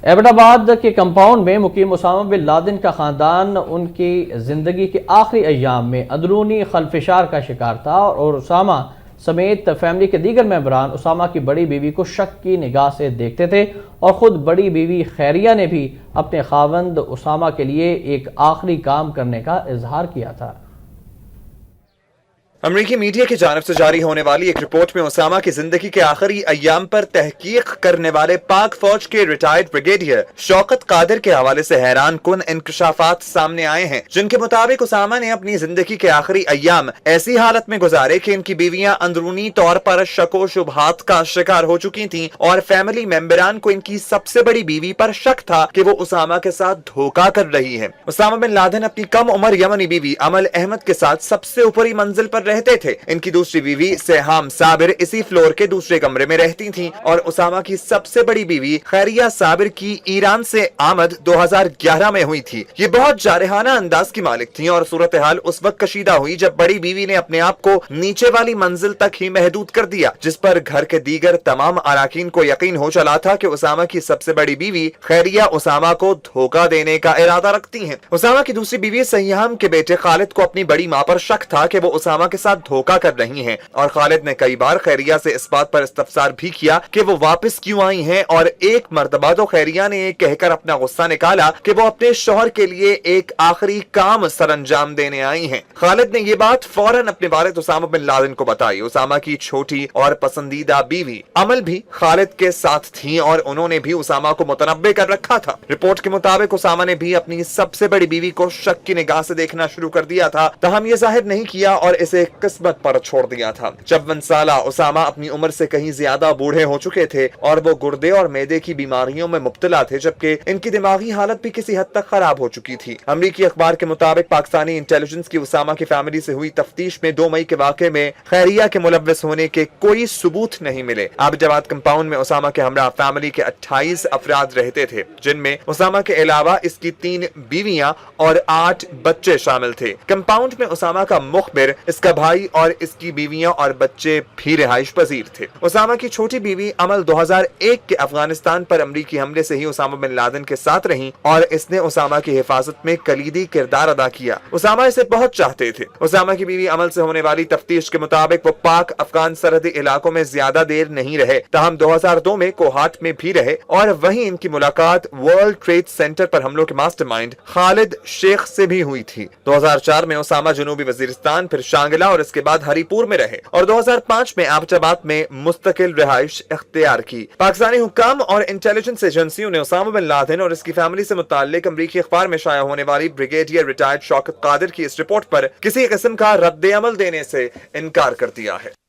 Abbott آباد کے compound میں مقیم اسامہ بن لادن کا خاندان ان کی زندگی کے آخری ایام میں اندرونی خلفشار کا شکار تھا اور اسامہ سمیت فیملی کے دیگر ممبران اسامہ کی بڑی بیوی کو شک کی نگاہ سے دیکھتے تھے اور خود بڑی بیوی خیریہ نے بھی اپنے خاوند اسامہ کے لیے ایک آخری کام کرنے کا اظہار کیا تھا۔ امریکی میڈیا کی جانب سے جاری ہونے والی ایک رپورٹ میں اسامہ کی زندگی کے آخری ایام پر تحقیق کرنے والے پاک فوج کے ریٹائرڈ بریگیڈیئر شوکت قادر کے حوالے سے حیران کن انکشافات سامنے آئے ہیں، جن کے مطابق اسامہ نے اپنی زندگی کے آخری ایام ایسی حالت میں گزارے کہ ان کی بیویاں اندرونی طور پر شک و شبہات کا شکار ہو چکی تھیں اور فیملی ممبران کو ان کی سب سے بڑی بیوی پر شک تھا کہ وہ اسامہ کے ساتھ دھوکہ کر رہی ہے۔ اسامہ بن لادن اپنی کم عمر یمنی بیوی امل احمد کے ساتھ سب سے اوپری منزل پر رہتے تھے۔ ان کی دوسری بیوی سیہام صابر اسی فلور کے دوسرے کمرے میں رہتی تھیں اور اسامہ کی سب سے بڑی بیوی خیریہ صابر کی ایران سے آمد 2011 میں ہوئی تھی۔ یہ بہت جارحانہ انداز کی مالک تھیں اور صورتحال اس وقت کشیدہ ہوئی جب بڑی بیوی نے اپنے آپ کو نیچے والی منزل تک ہی محدود کر دیا، جس پر گھر کے دیگر تمام اراکین کو یقین ہو چلا تھا کہ اسامہ کی سب سے بڑی بیوی خیریہ اسامہ کو دھوکہ دینے کا ارادہ رکھتی ہیں۔ اسامہ کی دوسری بیوی سیہام کے بیٹے خالد کو اپنی بڑی ماں پر شک تھا کہ وہ اسامہ کے ساتھ دھوکہ کر رہی ہیں اور خالد نے کئی بار خیریہ سے اس بات پر استفسار بھی کیا کہ وہ واپس کیوں آئی ہیں، اور ایک مرتبہ تو خیریہ نے یہ کہہ کر اپنا غصہ نکالا کہ وہ اپنے شوہر کے لیے ایک آخری کام سر انجام دینے آئی ہیں۔ خالد نے یہ بات فوراً اپنے والد اسامہ بن لادن کو بتائی۔ اسامہ کی چھوٹی اور پسندیدہ بیوی امل بھی خالد کے ساتھ تھیں اور انہوں نے بھی اسامہ کو متنبع کر رکھا تھا۔ رپورٹ کے مطابق اسامہ نے بھی اپنی سب سے بڑی بیوی کو شک کی نگاہ سے دیکھنا شروع کر دیا تھا، تاہم یہ ظاہر نہیں کیا اور اسے قسمت پر چھوڑ دیا تھا۔ 54 سالہ اسامہ اپنی عمر سے کہیں زیادہ بوڑھے ہو چکے تھے اور وہ گردے اور معدے کی بیماریوں میں مبتلا تھے، جبکہ ان کی دماغی حالت بھی کسی حد تک خراب ہو چکی تھی۔ امریکی اخبار کے مطابق پاکستانی انٹیلیجنس کی اسامہ کی فیملی سے ہوئی تفتیش میں 2 مئی کے واقعے میں خیریہ کے ملوث ہونے کے کوئی ثبوت نہیں ملے۔ ایبٹ آباد کمپاؤنڈ میں اسامہ کے ہمراہ فیملی کے 28 افراد رہتے تھے، جن میں اسامہ کے علاوہ اس کی 3 بیویاں اور 8 بچے شامل تھے۔ کمپاؤنڈ میں اسامہ کا مخبر، اس کا بھائی اور اس کی بیویاں اور بچے بھی رہائش پذیر تھے۔ اسامہ کی چھوٹی بیوی امل 2001 کے افغانستان پر امریکی حملے سے ہی اسامہ بن لادن کے ساتھ رہیں اور اس نے اسامہ کی حفاظت میں کلیدی کردار ادا کیا۔ اسامہ اسے بہت چاہتے تھے۔ اسامہ کی بیوی امل سے ہونے والی تفتیش کے مطابق وہ پاک افغان سرحدی علاقوں میں زیادہ دیر نہیں رہے، تاہم 2002 میں کوہاٹ میں بھی رہے اور وہیں ان کی ملاقات ورلڈ ٹریڈ سینٹر پر حملوں کے ماسٹر مائنڈ خالد شیخ سے بھی ہوئی تھی۔ 2004 میں اسامہ جنوبی وزیرستان، پھر شانگلہ اور اس کے بعد ہری پور میں رہے اور 2005 میں ایبٹ آباد میں مستقل رہائش اختیار کی۔ پاکستانی حکام اور انٹیلیجنس ایجنسیوں نے اسامہ بن لادن اور اس کی فیملی سے متعلق امریکی اخبار میں شائع ہونے والی بریگیڈیئر ریٹائرڈ شوکت قادر کی اس رپورٹ پر کسی قسم کا رد عمل دینے سے انکار کر دیا ہے۔